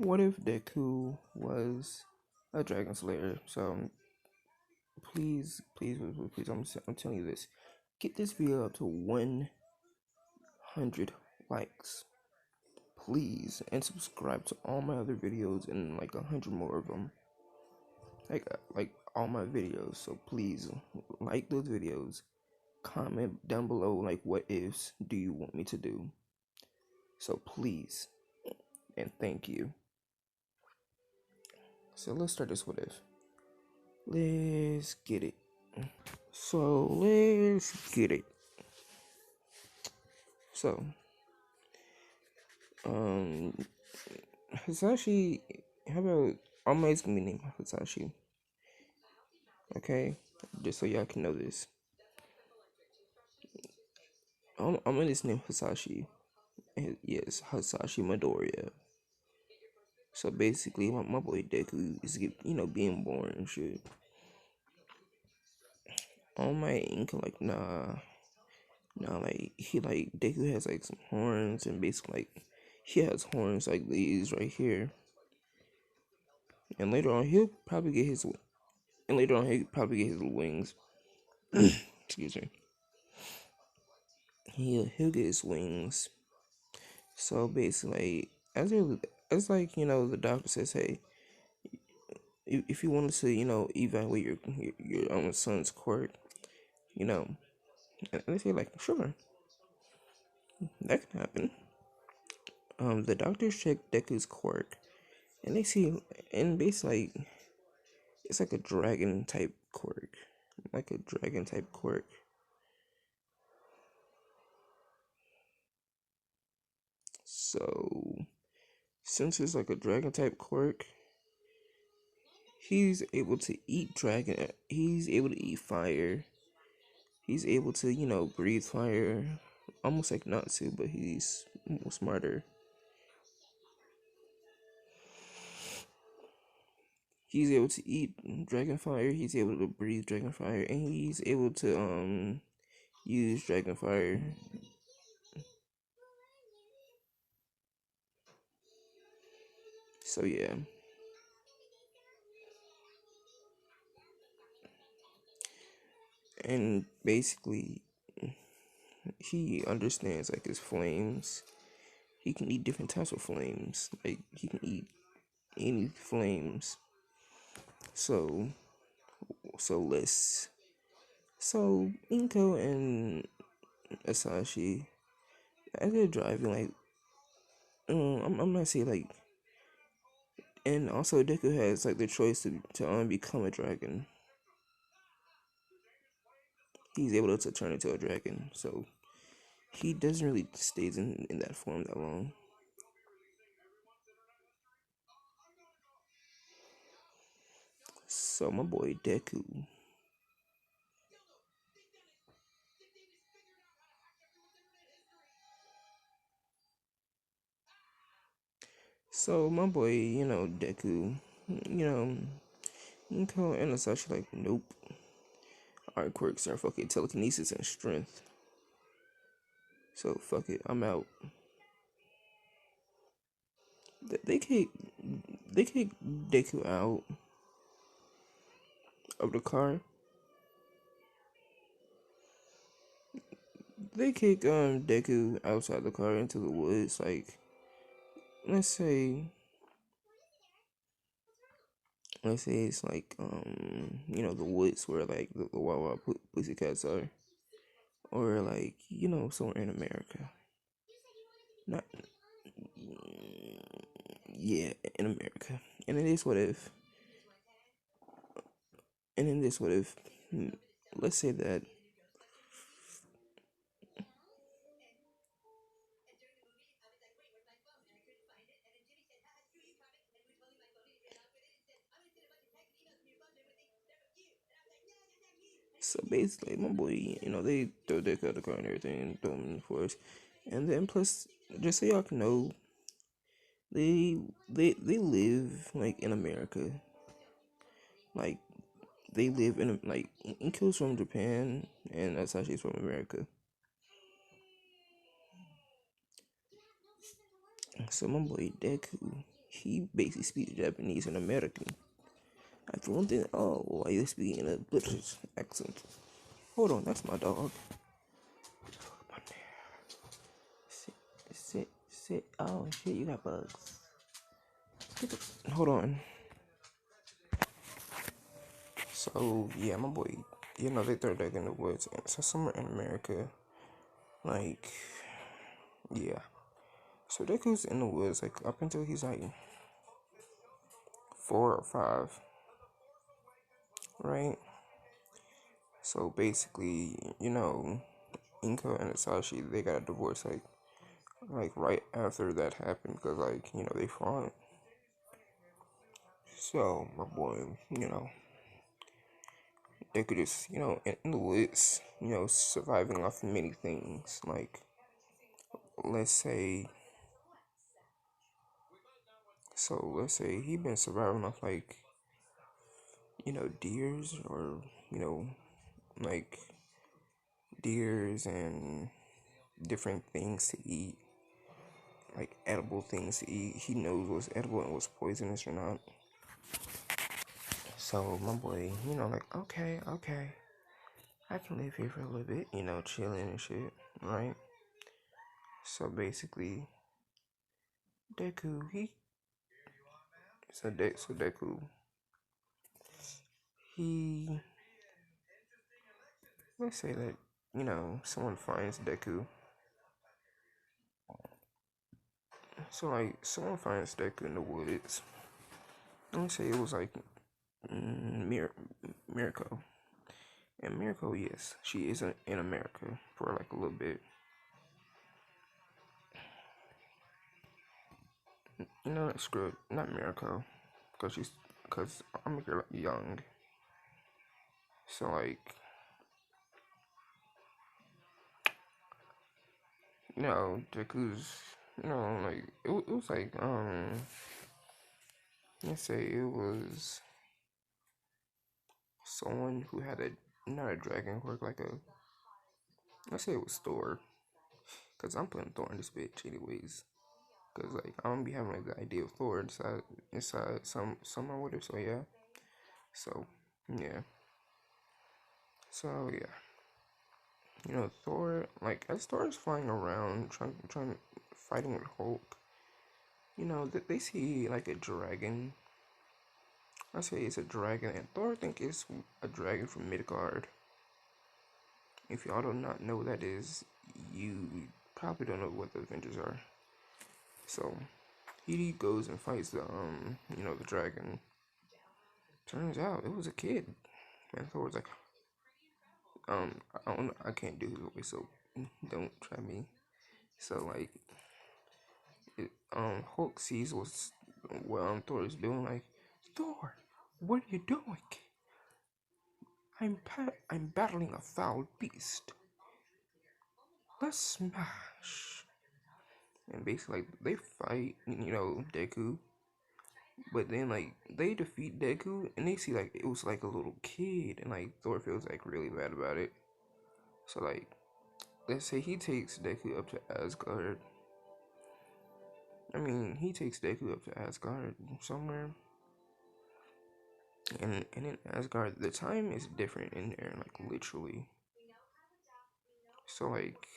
What if Deku was a dragon slayer? So please, please, please, please, I'm telling you this. Get this video up to 100 likes, please, and subscribe to all my other videos and like 100 more of them. Like all my videos. So please like those videos. Comment down below like what ifs do you want me to do. So please and thank you. So let's start this what if. Let's get it. So let's get it. So, Hisashi, how about All Might's gonna be named Hisashi? Okay, just so y'all can know this. I'm gonna just name Hisashi. Yes, Hisashi Midoriya. So basically, my boy Deku is being born and shit. All Might Inc. like nah, like Deku has like some horns and basically like he has horns like these right here. And later on he'll probably get his wings. Excuse me. He'll get his wings. So basically, as like the doctor says, hey, if you wanted to evaluate your own son's quirk, and they say like sure, that can happen. The doctors check Deku's quirk, and they see, and basically it's like a dragon type quirk, So since it's like a dragon type quirk, he's able to eat dragon. He's able to eat fire. He's able to breathe fire, almost like Natsu, but he's smarter. He's able to eat dragon fire. He's able to breathe dragon fire, and he's able to use dragon fire. So yeah. And basically he understands like his flames. He can eat different types of flames. Like he can eat any flames. So let's Inko and Asashi, as they're driving, like I'm not saying like, and also Deku has like the choice to become a dragon. He's able to turn into a dragon, so he doesn't really stays in that form that long. So my boy Deku. So my boy, Deku, Inko and Asashi like, nope. Our quirks are fucking telekinesis and strength. So fuck it, I'm out. They kick Deku out of the car. They kick Deku outside the car into the woods. Like, let's say it's like the woods where like the Wawa Pussycats are, or like somewhere in America. Not yeah, in America. And it is what if. And in this what if, let's say that so basically my boy, they throw Dick out the car and everything and throw him in the forest. And then plus, just so y'all can know, they live like in America. Like they live in like Inko's from Japan and Asashi's from America. So my boy Deku, he basically speaks Japanese and American. I for one thing, oh, why you speaking in a British accent? Hold on, that's my dog. Come on there. Sit, sit. Oh shit, you got bugs. Hold on. So yeah, my boy, they throw Deku in the woods, and so somewhere in America, like, yeah. So Deku's in the woods, like up until he's like 4 or 5, right? So basically, Inko and Asashi, they got a divorce like right after that happened because they fought. So my boy, they could just in the woods, surviving off many things. Like let's say, let's say he been surviving off like deers or you know like deers and different things to eat, like edible things to eat. He knows what's edible and what's poisonous or not. So my boy, like okay, I can live here for a little bit, chilling and shit, right? So basically, Deku, so Deku, he, let's say that, someone finds Deku. So like, someone finds Deku in the woods. Let me say it was like Mirko. And Mirko, yes, she is in America for like a little bit. Screw it, not Mirko, because I'm young. So like, Deku's, like it was like let's say it was someone who had a not a dragon quirk, like a, let's say it was Thor, cause I'm putting Thor in this bitch anyways, cause like I'm gonna be having like the idea of Thor inside someone with it. So yeah, so yeah, so yeah, Thor, like as Thor is flying around trying fighting with Hulk, they see like a dragon. I say it's a dragon, and Thor think it's a dragon from Midgard. If y'all do not know what that is, you probably don't know what the Avengers are. So he goes and fights the dragon. Turns out it was a kid. And Thor's like, I can't do his voice, so don't try me. So like, Hulk sees what Thor is doing. Like, Thor, what are you doing? I'm battling a foul beast. Let's smash. And basically, like, they fight, Deku. But then, like, they defeat Deku, and they see, like, it was, like, a little kid. And, like, Thor feels, like, really bad about it. So, like, let's say he takes Deku up to Asgard. I mean, he takes Deku up to Asgard somewhere. And in Asgard, the time is different in there, like, literally. So, like,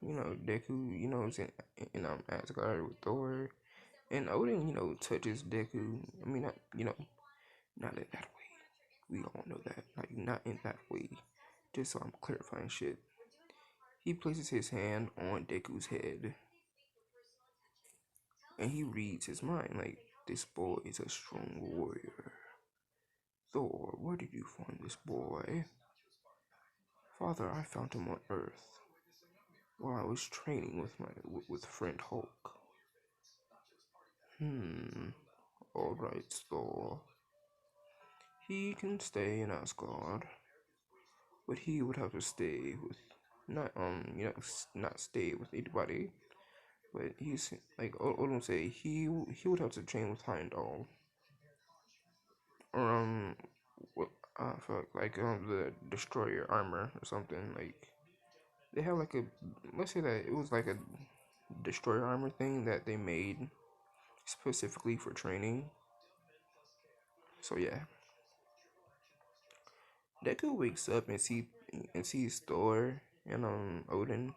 Deku, is in Asgard with Thor. And Odin, touches Deku. I mean, not in that way. We all know that. Like, not in that way. Just so I'm clarifying shit. He places his hand on Deku's head. And he reads his mind. Like, this boy is a strong warrior. Thor, where did you find this boy? Father, I found him on Earth while I was training with friend Hulk. Alright, Thor. He can stay in Asgard, but he would have to stay with not not stay with anybody, but he's like Odin say he would have to train with Heimdall or what for like the destroyer armor or something. Like they have like a, let's say that it was like a destroyer armor thing that they made specifically for training. So yeah, Deku wakes up and sees Thor and Odin,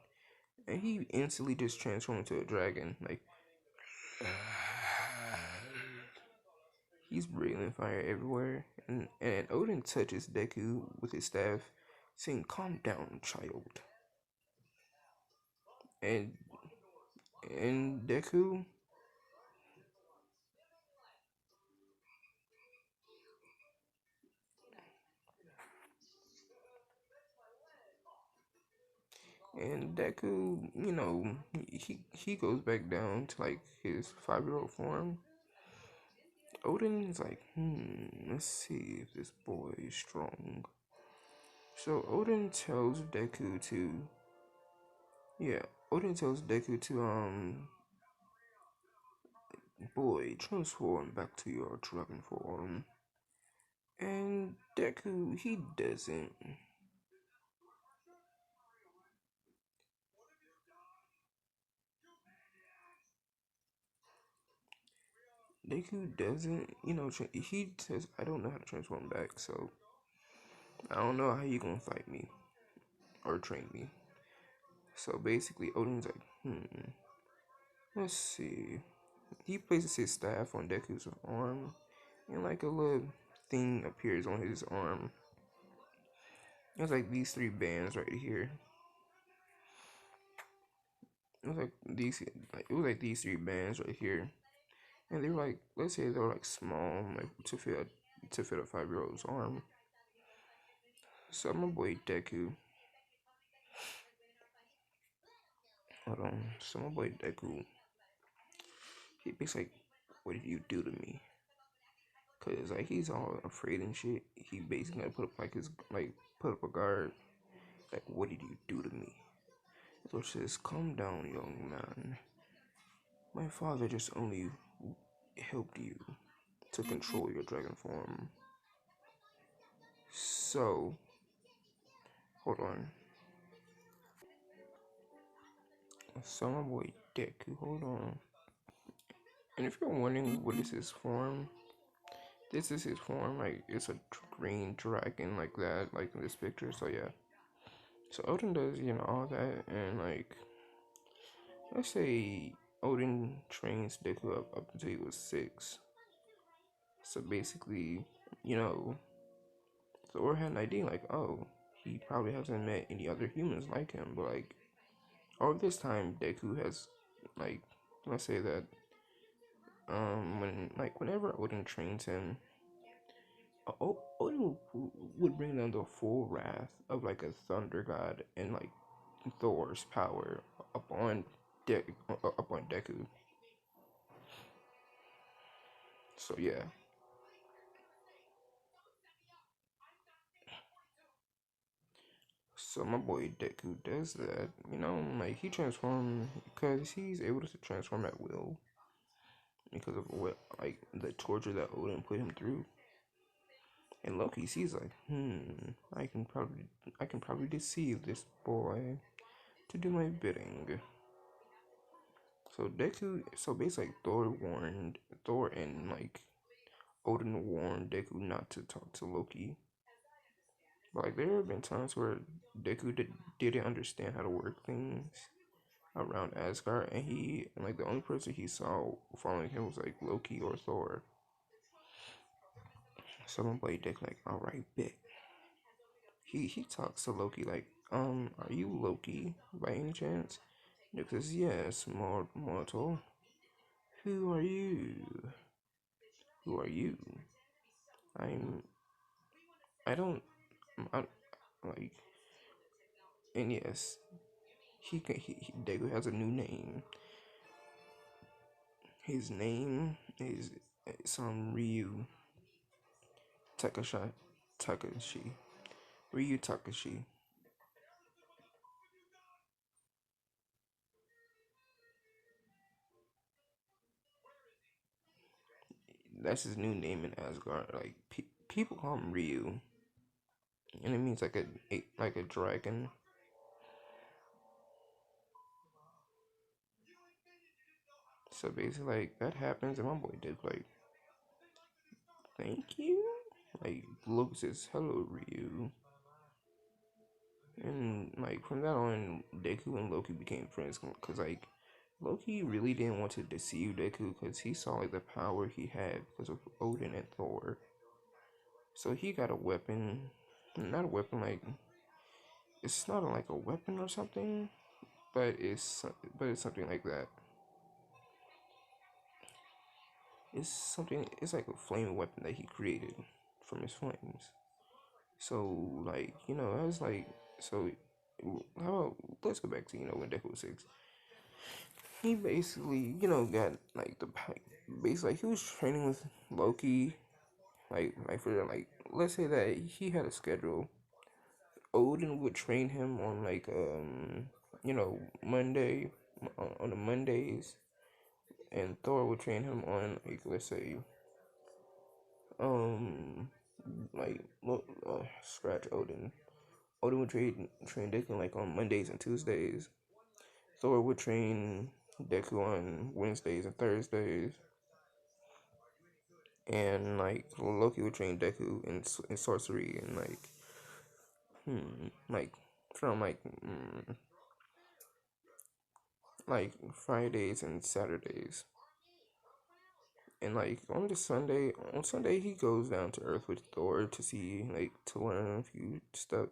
and he instantly just transforms into a dragon. Like he's breathing fire everywhere, and Odin touches Deku with his staff, saying, "Calm down, child." And and Deku, he goes back down to like his 5-year-old form. Odin is like, let's see if this boy is strong. So yeah, Odin tells Deku to, boy, transform back to your dragon form. And Deku, he doesn't. Deku doesn't, he says, I don't know how to transform back, so I don't know how you gonna fight me or train me. So basically, Odin's like, let's see. He places his staff on Deku's arm, and like a little thing appears on his arm. It's like these three bands right here. It was like these three bands right here, and they were like, let's say they were like small, like to fit a 5-year-old's arm. So my boy Deku, hold on. So my boy Deku, he basically like, what did you do to me? Cause like he's all afraid and shit. He basically like, put up a guard. Like, what did you do to me? So it says, calm down, young man. My father just only helped you to control your dragon form. So, hold on. So my boy Deku, hold on. And if you're wondering what is his form, this is his form. Like, it's a green dragon like that, like in this picture. So yeah. So Odin does, all that, and like, let's say Odin trains Deku up until he was 6. So basically, you know, Thor had an idea like, oh, he probably hasn't met any other humans like him, but like over this time, Deku has like, let's say that whenever Odin trains him, Odin would bring down the full wrath of like a thunder god and like Thor's power upon upon Deku. So yeah. So my boy Deku does that, like he transforms because he's able to transform at will because of what like the torture that Odin put him through. And Loki sees like, I can probably deceive this boy to do my bidding. So basically like, Thor and like Odin warned Deku not to talk to Loki. But like there have been times where didn't understand how to work things around Asgard, and like the only person he saw following him was like Loki or Thor. Someone played Dick like, all right, bet. He talks to Loki like, are you Loki by any chance? Nick says, yes, mortal. Who are you? Who are you? I'm. I don't. I, like. And yes, Deku has a new name. His name is some Takashi. Takashi. Ryu Takashi. That's his new name in Asgard. Like people call him Ryu, and it means like a dragon. So basically, like that happens, and my boy Dick like, thank you. Like Luke says, hello Ryu, and like from that on, Deku and Loki became friends because like Loki really didn't want to deceive Deku because he saw like the power he had because of Odin and Thor. So he got a weapon, not a weapon like it's not like a weapon or something, but it's something like that. It's something. It's like a flame weapon that he created from his flames. So like I was like, so how about let's go back to when Deku was 6. He basically got like basically like, he was training with Loki like for like let's say that he had a schedule. Odin would train him on like Monday on the Mondays, and Thor would train him on like let's say um scratch Odin. Odin would train Deku like on Mondays and Tuesdays. Thor would train Deku on Wednesdays and Thursdays, and like Loki would train Deku in sorcery and like from like Fridays and Saturdays. And like on Sunday he goes down to Earth with Thor to see to learn a few stuff,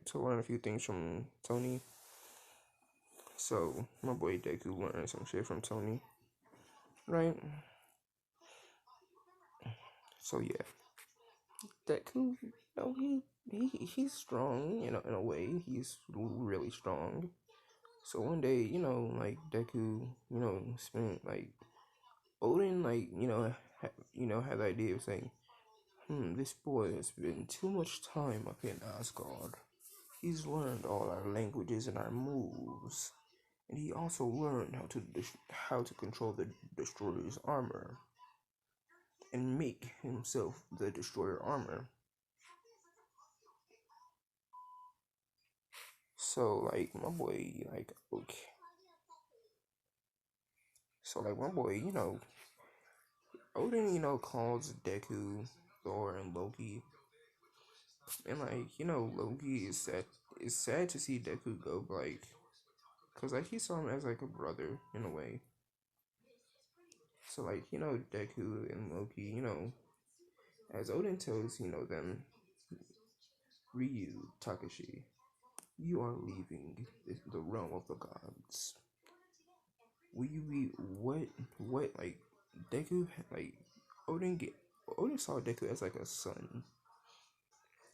to learn a few things from Tony. So my boy Deku learned some shit from Tony, right? So yeah, Deku, he's strong, in a way. He's really strong. So one day, like Deku, spent like Odin, like had the idea of saying, this boy has spent too much time up in Asgard. He's learned all our languages and our moves, and he also learned how to control the destroyer's armor and make himself the destroyer armor. So like my boy, like okay. So like my boy, Odin, calls Deku, Thor, and Loki, and like Loki is sad to see Deku go, but, like, cause like he saw him as like a brother in a way. So like Deku and Loki, as Odin tells them, Ryu Takashi, you are leaving the realm of the gods. Will you be what like Deku like Odin get Odin saw Deku as like a son.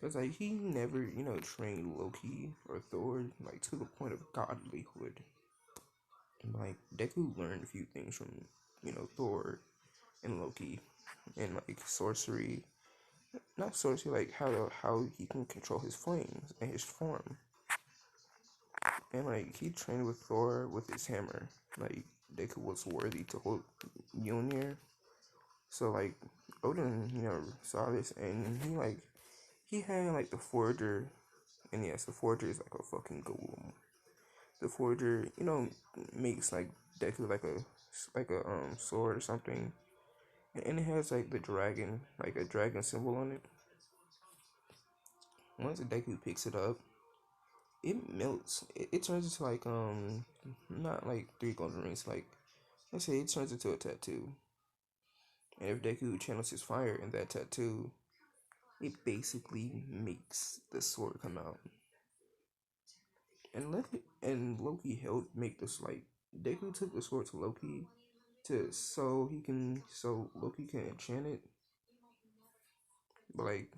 Cause like he never, trained Loki or Thor like to the point of godlyhood. And like Deku learned a few things from, Thor and Loki and like sorcery. Not sorcery, like how he can control his flames and his form. And like he trained with Thor with his hammer. Like Deku was worthy to hold Mjolnir. So like Odin, saw this and he had like the forger, and yes, the forger is like a fucking golem. The forger, makes like Deku like a sword or something, and it has like the dragon, like a dragon symbol on it. Once Deku picks it up, it melts. It turns into like not like three golden rings. Like let's say it turns into a tattoo, and if Deku channels his fire in that tattoo, it basically makes the sword come out. And Loki helped make this like Deku took the sword to Loki to so Loki can enchant it. But like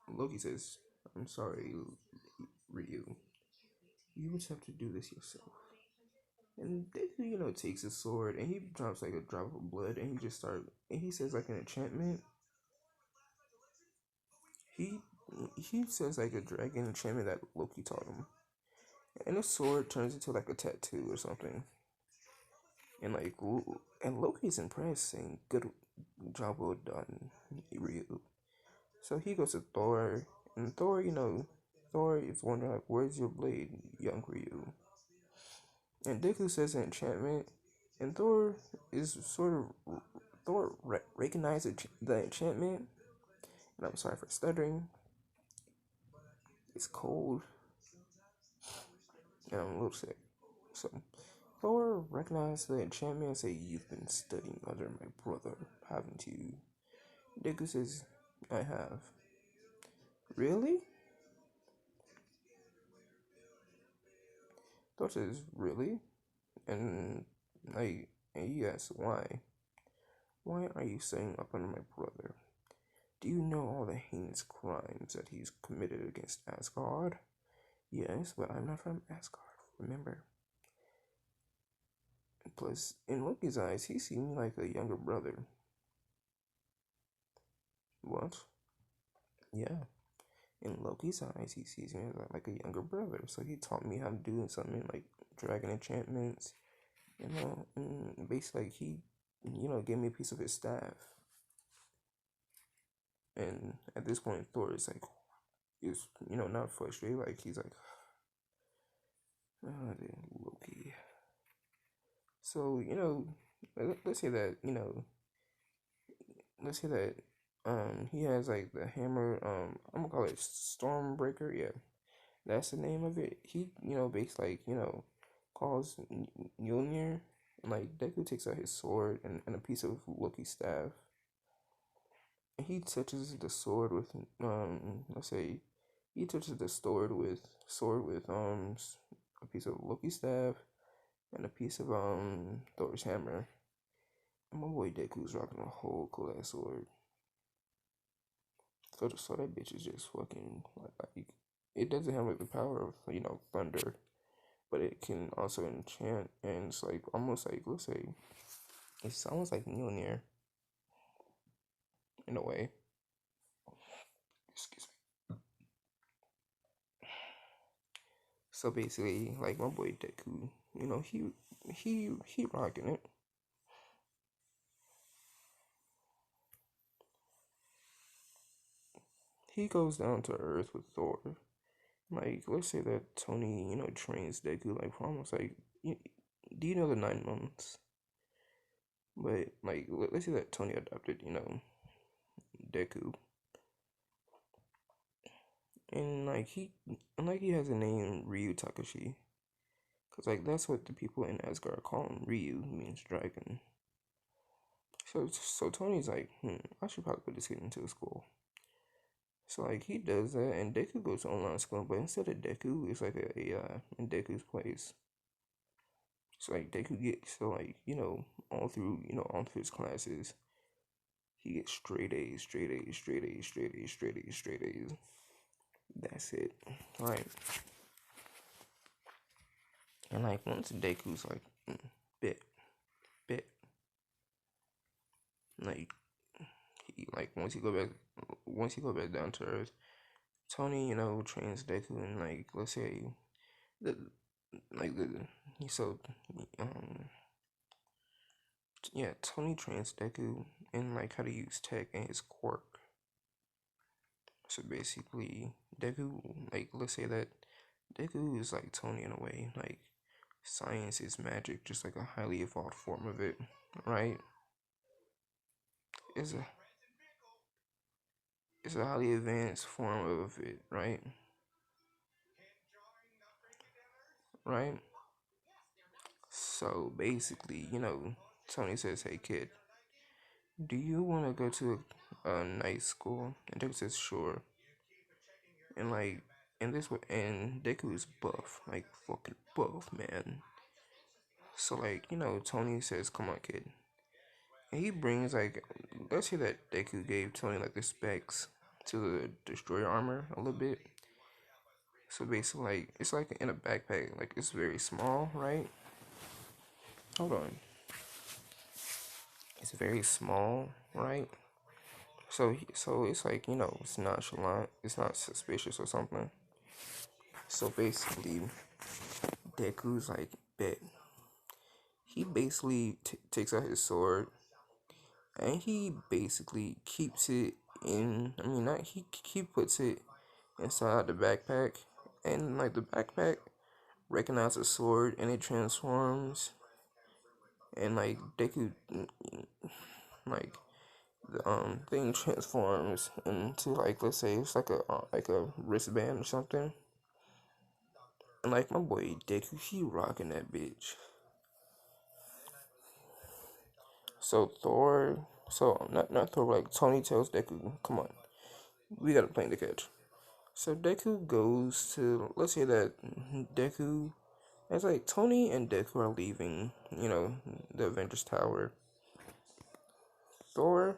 Loki says, I'm sorry, Ryu. You just have to do this yourself. And Deku, takes his sword and he drops like a drop of blood and he says like an enchantment. He he says like a dragon enchantment that Loki taught him. And the sword turns into like a tattoo or something. And and Loki's impressed, saying, "Good job, well done, Ryu." So he goes to Thor, and Thor, Thor is wondering like, "Where's your blade, young Ryu?" And Deku says an enchantment, And Thor is sort of recognized the enchantment. And I'm sorry for stuttering. It's cold, and I'm a little sick. So Thor recognized the enchantment and said, "You've been studying under my brother, haven't you?" Deku says, "I have." Really? Thor says, "Really?" And like, and he asks, "Why? Why are you staying up under my brother? Do you know all the heinous crimes that he's committed against Asgard?" "Yes, but I'm not from Asgard, remember?" Plus, in Loki's eyes, he seemed like a younger brother. What? Yeah. In Loki's eyes, he sees me as like a younger brother. So he taught me how to do something like dragon enchantments, and basically like he, gave me a piece of his staff. And at this point, Thor is not frustrated. Like he's like, oh, Loki. So let's say that let's say that he has like the hammer. I'm gonna call it Stormbreaker. Yeah, that's the name of it. He, basically, like, calls Mjolnir, and like Deku takes out his sword and a piece of Loki's staff. And he touches the sword with, let's say, he touches the sword with a piece of Loki's staff and a piece of Thor's hammer. And my boy Deku's rocking a whole cool ass sword. So that bitch is just fucking like it doesn't have like the power of thunder, but it can also enchant, and it's like almost like, let's say, it's almost like Mjolnir in a way. Excuse me. So basically, like my boy Deku, he rocking it. He goes down to Earth with Thor. Like, let's say that Tony, trains Deku like for almost like, do you know the 9 months? But like, let's say that Tony adopted, Deku, and like he has a name Ryu Takashi, cause like that's what the people in Asgard call him. Ryu means dragon. So Tony's like, I should probably put this kid into a school. So like he does that, and Deku goes to online school, but instead of Deku, it's like a AI in Deku's place. So like Deku gets all through his classes, he gets straight A's, straight A's, straight A's, straight A's, straight A's, straight A's. That's it. Right. And like once Deku's like bit bit like like once you go back down to Earth, Tony trains Deku, and like let's say the like the so um yeah, Tony trains Deku in like how to use tech and his quirk. So basically Deku, like let's say that Deku is like Tony in a way, like science is magic, just like a highly evolved form of it, right? It's a it's a highly advanced form of it, right? Right? So basically, Tony says, "Hey kid, do you want to go to a night school?" And Deku says, "Sure." And like, and Deku is buff, like fucking buff, man. So like, Tony says, "Come on, kid." And he brings like, let's say that Deku gave Tony like the specs to the destroyer armor a little bit. So basically, like, it's like in a backpack, like it's very small, right? Hold on, it's very small, right? So it's like it's nonchalant, it's not suspicious or something. So basically, Deku's like bet. He basically takes out his sword, and he basically keeps it in. I mean, not he puts it inside the backpack, and like the backpack recognizes a sword, and it transforms and like Deku, like the thing transforms into like, let's say it's like a wristband or something, and like my boy Deku, he rocking that bitch. So Thor, so not Thor, like Tony tells Deku, come on, we got a plane to catch. So Deku goes to, let's say that Deku, it's like Tony and Deku are leaving, the Avengers Tower. Thor,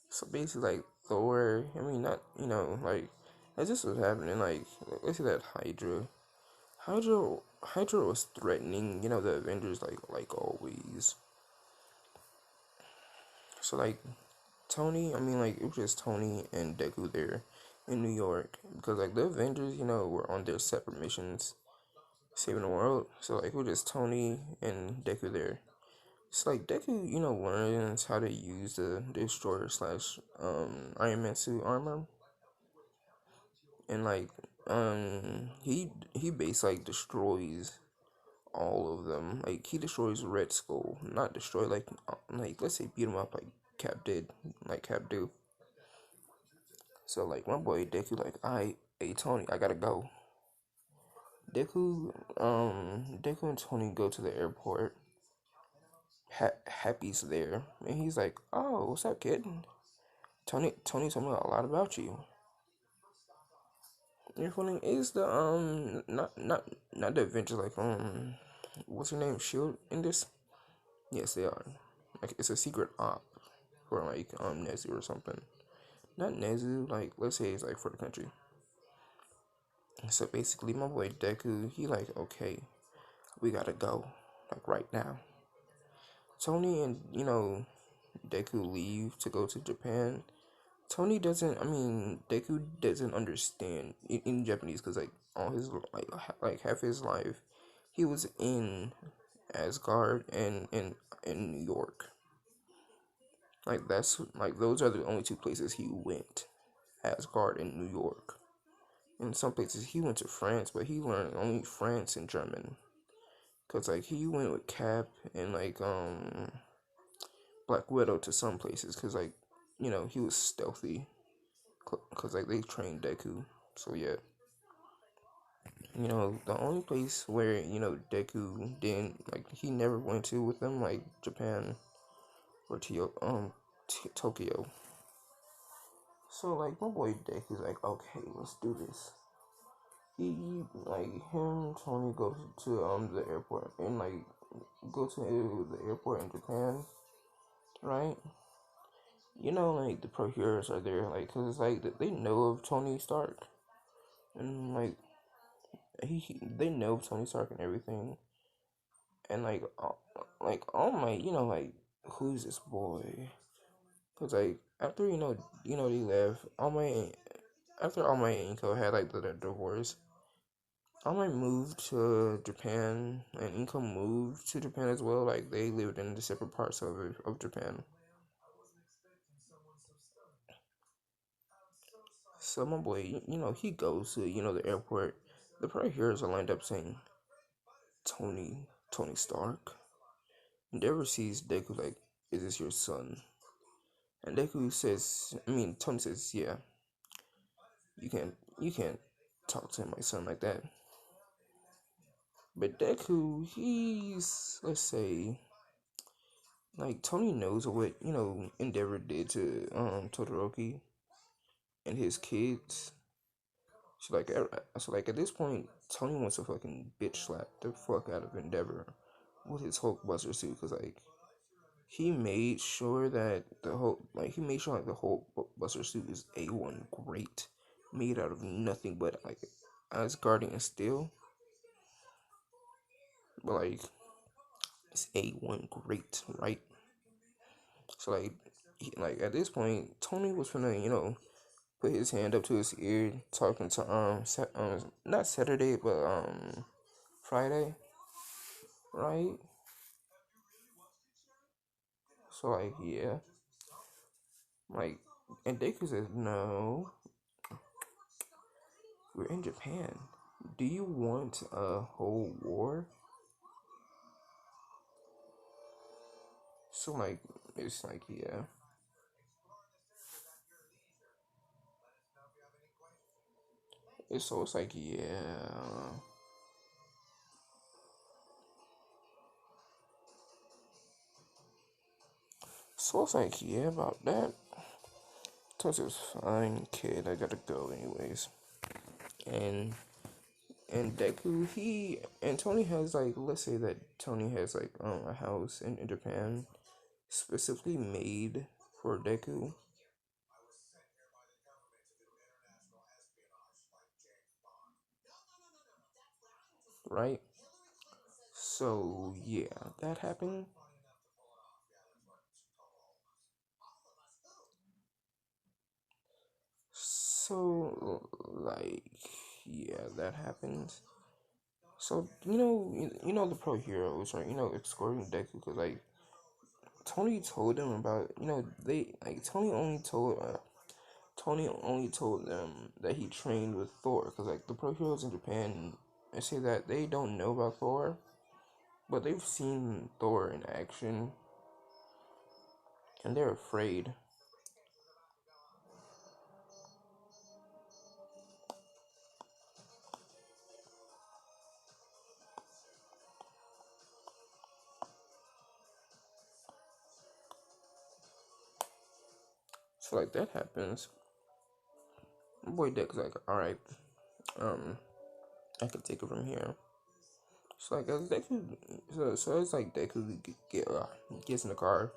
so basically like Thor, I mean not, like as this was happening, like let's say that Hydra was threatening, the Avengers like always. So like Tony, I mean, like, it was just Tony and Deku there in New York because, like, the Avengers, were on their separate missions saving the world. So, like, it was just Tony and Deku there. It's like Deku, learns how to use the Destroyer slash Iron Man suit armor, and like he basically like destroys all of them. Like he destroys Red Skull, not destroy like let's say beat him up like Cap did, like Cap do. So like my boy Deku, like, hey Tony, I gotta go. Deku and Tony go to the airport. Happy's there, and he's like, "Oh, what's up, kid? Tony told me a lot about you. Your feeling is the not the adventure like what's her name? Shield in this? Yes, they are. Like it's a secret op for like Nezu or something. Not Nezu, like let's say it's like for the country. So basically, my boy Deku, he like, okay, we gotta go, like right now. Tony and Deku leave to go to Japan. Tony doesn't. I mean, Deku doesn't understand in Japanese because like all his like half his life, he was in Asgard and in New York. Like that's like those are the only two places he went, Asgard and New York. In some places he went to France, but he learned only France and German. Cause like he went with Cap and like Black Widow to some places. Cause like he was stealthy. Cause like they trained Deku. So yeah, the only place where Deku didn't like he never went to with them like Japan or Tokyo. So like my boy Deku's like, okay, let's do this. He like him Tony go to the airport and like go to the airport in Japan, right? Like the pro heroes are there, like, cause it's like they know of Tony Stark, and like they know of Tony Stark and everything, and like oh my, like who's this boy? Cause like after they left, all my after all my Inko had like the divorce, all my moved to Japan, and Inko moved to Japan as well. Like they lived in the separate parts of Japan. So my boy, he goes to the airport. The pro heroes are lined up saying, Tony Stark. Endeavor sees Deku like, is this your son? And Deku says, I mean Tony says, yeah, you can't talk to my son like that. But Deku, he's, let's say, like Tony knows what Endeavor did to Todoroki and his kids. So like at this point, Tony wants to fucking bitch slap the fuck out of Endeavor with his Hulk Buster suit, because like he made sure that the Hulk Buster suit is A1 great, made out of nothing but like Asgardian steel, but like it's A1 great, right? So like at this point, Tony was gonna put his hand up to his ear, talking to not Saturday but Friday, right? So like yeah, like and Deku says no. we're in Japan. Do you want a whole war? So like, it's like yeah. It's like yeah. So it's like yeah about that. Toss is fine, kid. I gotta go anyways. And Deku, he and Tony has like, let's say that Tony has like a house in Japan specifically made for Deku, right? So yeah, that happened. So like yeah, that happens. So you know the pro heroes, right? You know, escorting Deku because like Tony told them about they like Tony only told them that he trained with Thor because like the pro heroes in Japan, they say that they don't know about Thor, but they've seen Thor in action and they're afraid. So like that happens. My boy Deck's like, all right, um, I can take it from here. So like as Deku, so it's like Deku gets in the car.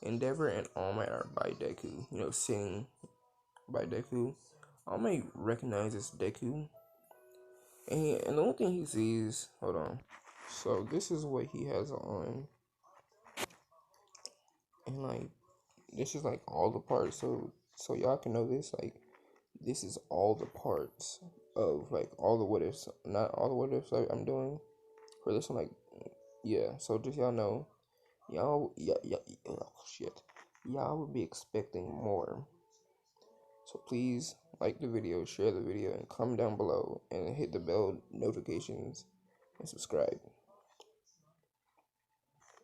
Endeavor and All Might are by Deku. You know, sitting by Deku. All Might recognizes Deku, and the only thing he sees, hold on. So this is what he has on, and like this is like all the parts. So y'all can know this. Like this is all the parts of like all the what ifs. Not all the what ifs I'm doing for this one. Like yeah. So just y'all know, oh shit, y'all would be expecting more. So please like the video, share the video, and comment down below and hit the bell notifications and subscribe.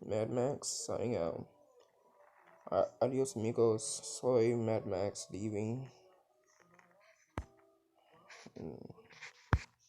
Mad Max signing out. Adios amigos. Soy Mad Max leaving.